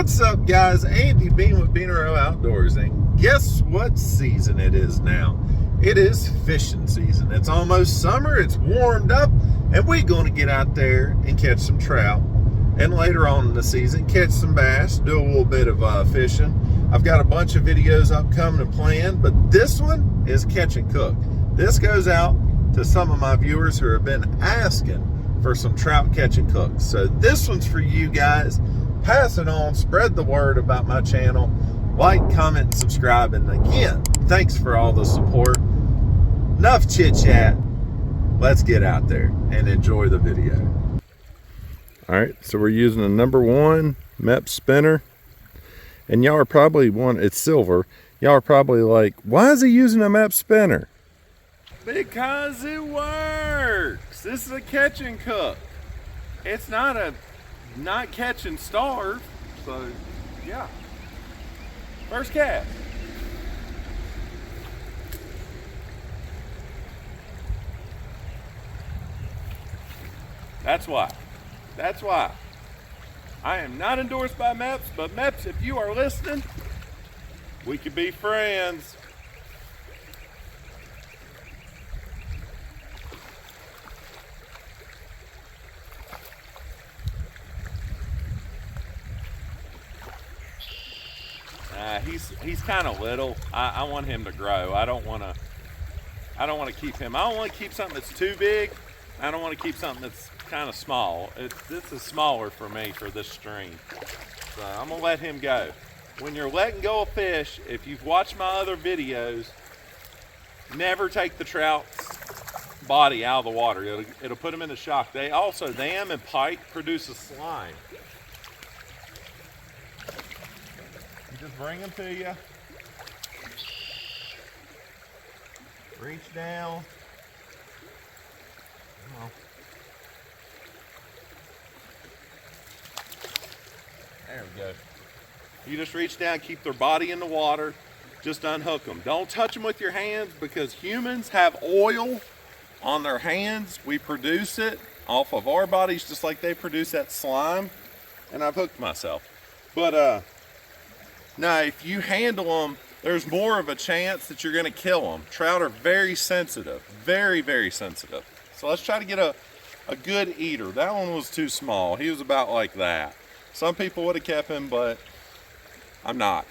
What's up, guys? Andy Bean with Beanero Outdoors, and guess what season it is now? It is fishing season. It's almost summer, it's warmed up, and we're going to get out there and catch some trout, and later on in the season catch some bass, do a little bit of fishing. I've got a bunch of videos upcoming and planned, but this one is catch and cook. This goes out to some of my viewers who have been asking for some trout catch and cook. So this one's for you guys. Pass it on, spread the word about my channel, like, comment, and subscribe. And again, thanks for all the support. Enough chit chat. Let's get out there and enjoy the video. All right, so we're using a #1 MEP spinner, and y'all are probably it's silver. Y'all are probably like, why is he using a MEP spinner? Because it works. This is a catch and cook. It's not catch and starve. So yeah, first cast. That's why I am not endorsed by MEPS, but MEPS, if you are listening, we could be friends. He's kind of little. I want him to grow. I don't want to keep him. I don't want to keep something that's too big. I don't want to keep something that's kind of small. This is smaller for me for this stream. So I'm gonna let him go. When you're letting go of fish, if you've watched my other videos, never take the trout's body out of the water. It'll put them into shock. Them and pike produce a slime. Just bring them to you. Reach down. Come on. There we go. You just reach down, keep their body in the water, just unhook them. Don't touch them with your hands because humans have oil on their hands. We produce it off of our bodies just like they produce that slime. And I've hooked myself. But now, if you handle them, there's more of a chance that you're going to kill them. Trout are very sensitive, very, very sensitive. So let's try to get a good eater. That one was too small. He was about like that. Some people would have kept him, but I'm not.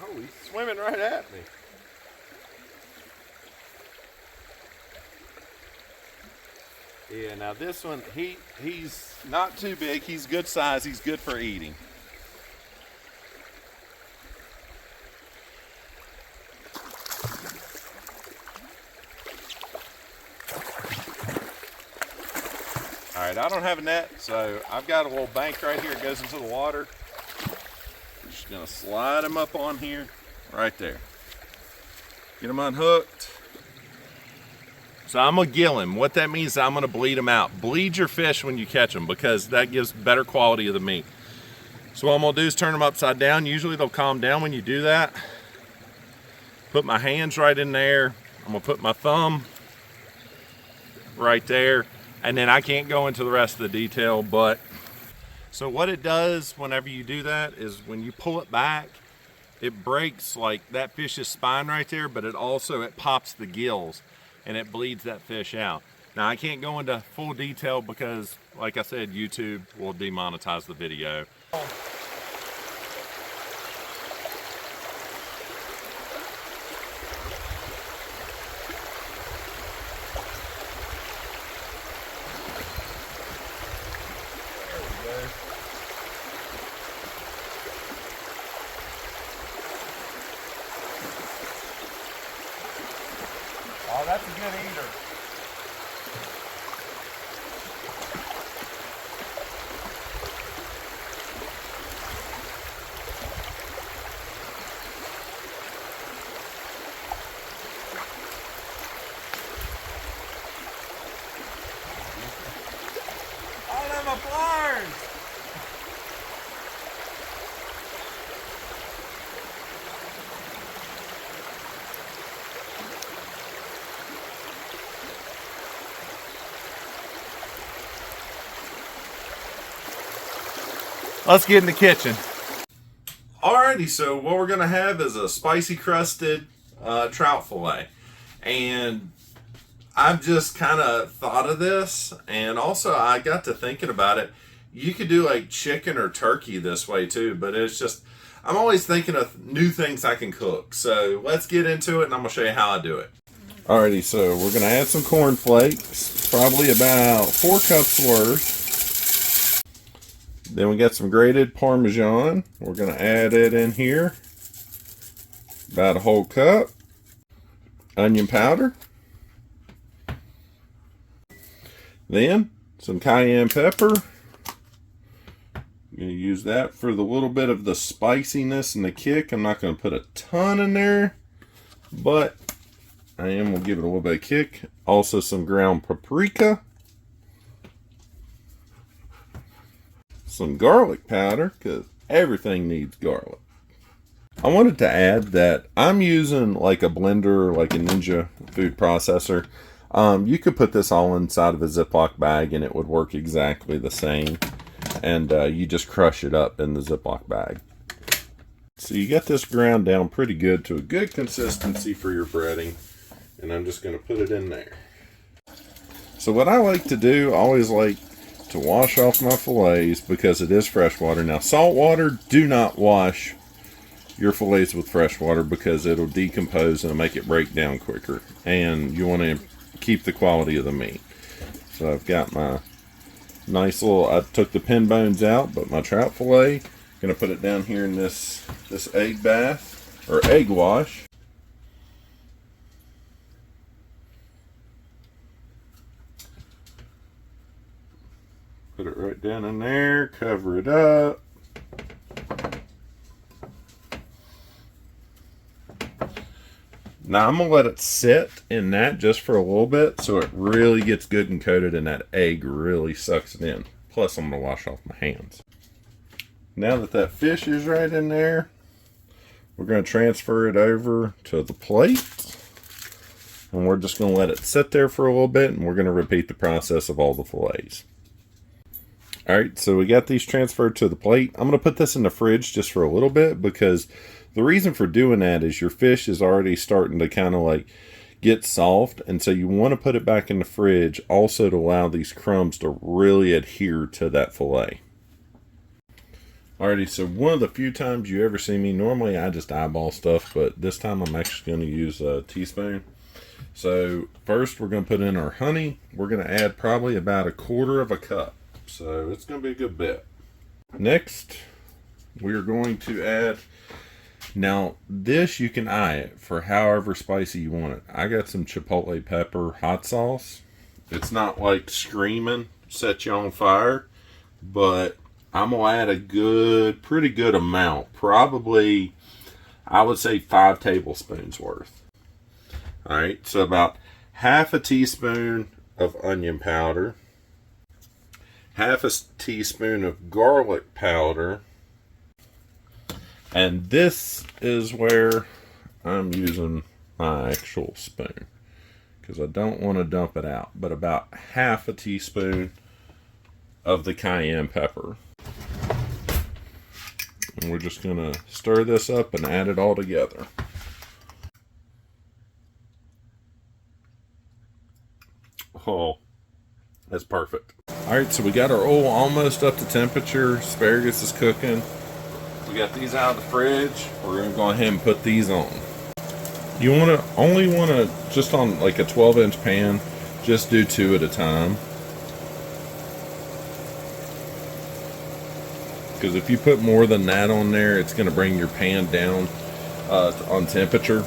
Oh, he's swimming right at me. Yeah, now this one, he's not too big. He's good size. He's good for eating. All right, I don't have a net, so I've got a little bank right here. It goes into the water. Just gonna slide them up on here, right there. Get them unhooked. So I'm gonna gill him. What that means is I'm gonna bleed them out. Bleed your fish when you catch them because that gives better quality of the meat. So what I'm gonna do is turn them upside down. Usually they'll calm down when you do that. Put my hands right in there. I'm gonna put my thumb right there. And then I can't go into the rest of the detail, but so what it does whenever you do that is when you pull it back, it breaks like that fish's spine right there, but it pops the gills and it bleeds that fish out. Now I can't go into full detail because, like I said, YouTube will demonetize the video. Oh, that's a good eater. Oh, them are pliers. let's get in the kitchen. Alrighty, so what we're gonna have is a spicy crusted trout fillet. And I've just kind of thought of this, and also I got to thinking about it. You could do like chicken or turkey this way too, but it's just, I'm always thinking of new things I can cook. So let's get into it, and I'm gonna show you how I do it. Alrighty, so we're gonna add some cornflakes, probably about 4 cups worth. Then we got some grated parmesan. We're gonna add it in here, about a whole cup. Onion powder. Then some cayenne pepper. I'm going to use that for the little bit of the spiciness and the kick. I'm not going to put a ton in there, but I am going to give it a little bit of kick. Also some ground paprika. Some garlic powder, because everything needs garlic. I wanted to add that I'm using like a blender, like a Ninja food processor. You could put this all inside of a Ziploc bag and it would work exactly the same. And you just crush it up in the Ziploc bag. So you got this ground down pretty good to a good consistency for your breading. And I'm just going to put it in there. So what I like to do, I always like to wash off my fillets because it is fresh water. Now salt water, do not wash your fillets with fresh water because it'll decompose and it'll make it break down quicker, and you want to keep the quality of the meat. So I've got my nice little, I took the pin bones out, but my trout fillet, gonna put it down here in this egg bath or egg wash. Put it right down in there, cover it up. Now I'm going to let it sit in that just for a little bit so it really gets good and coated and that egg really sucks it in. Plus I'm going to wash off my hands. Now that fish is right in there, we're going to transfer it over to the plate. And we're just going to let it sit there for a little bit, and we're going to repeat the process of all the fillets. Alright, so we got these transferred to the plate. I'm going to put this in the fridge just for a little bit because the reason for doing that is your fish is already starting to kind of like get soft, and so you want to put it back in the fridge also to allow these crumbs to really adhere to that fillet. Alrighty, so one of the few times you ever see me, normally I just eyeball stuff, but this time I'm actually going to use a teaspoon. So first we're going to put in our honey. We're going to add probably about 1/4 cup. So it's going to be a good bit. Next, we're going to add, now this you can eye it for however spicy you want it. I got some chipotle pepper hot sauce. It's not like screaming, set you on fire, but I'm going to add a pretty good amount. Probably, I would say 5 tablespoons worth. Alright, so about 1/2 teaspoon of onion powder. 1/2 teaspoon of garlic powder. And this is where I'm using my actual spoon, because I don't want to dump it out, but about 1/2 teaspoon of the cayenne pepper. And we're just going to stir this up and add it all together. Oh, that's perfect. Alright, so we got our oil almost up to temperature. Asparagus is cooking. We got these out of the fridge. We're going to go ahead and put these on. You only want to, just on like a 12-inch pan, just do 2 at a time. Because if you put more than that on there, it's going to bring your pan down on temperature.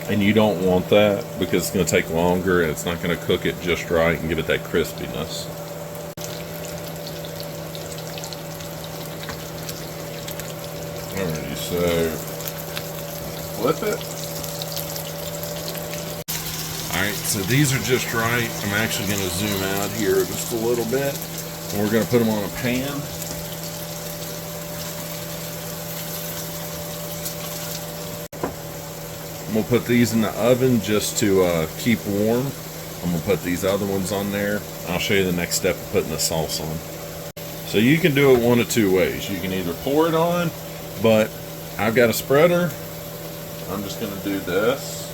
And you don't want that because it's going to take longer and it's not going to cook it just right and give it that crispiness. Alrighty, so flip it. Alright, so these are just right. I'm actually going to zoom out here just a little bit. And we're going to put them on a pan. I'm going to put these in the oven just to keep warm. I'm going to put these other ones on there. I'll show you the next step of putting the sauce on. So you can do it one of two ways. You can either pour it on, but I've got a spreader. I'm just going to do this.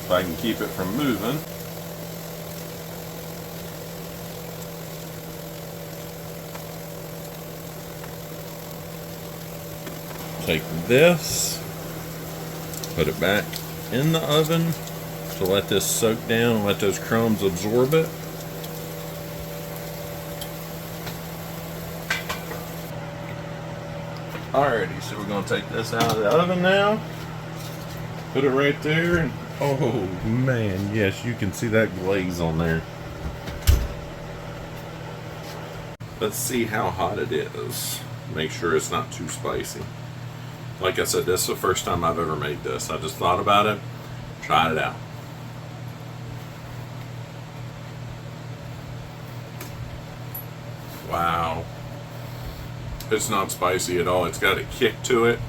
If I can keep it from moving. Take this, put it back in the oven to let this soak down and let those crumbs absorb it. Alrighty, so we're going to take this out of the oven now. Put it right there. And oh man, yes, you can see that glaze on there. Let's see how hot it is. Make sure it's not too spicy. Like I said, this is the first time I've ever made this. I just thought about it, tried it out. Wow. It's not spicy at all. It's got a kick to it,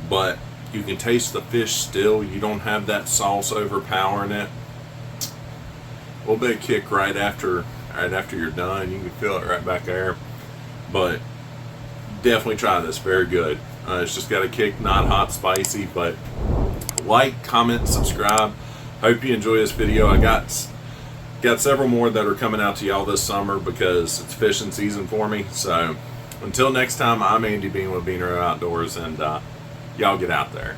but you can taste the fish still. You don't have that sauce overpowering it. A little bit of kick right after you're done. You can feel it right back there. But definitely try this. Very good. It's just got a kick, not hot, spicy, but like, comment, subscribe. Hope you enjoy this video. I got several more that are coming out to y'all this summer because it's fishing season for me. So until next time, I'm Andy Bean with Beaner Outdoors, and y'all get out there.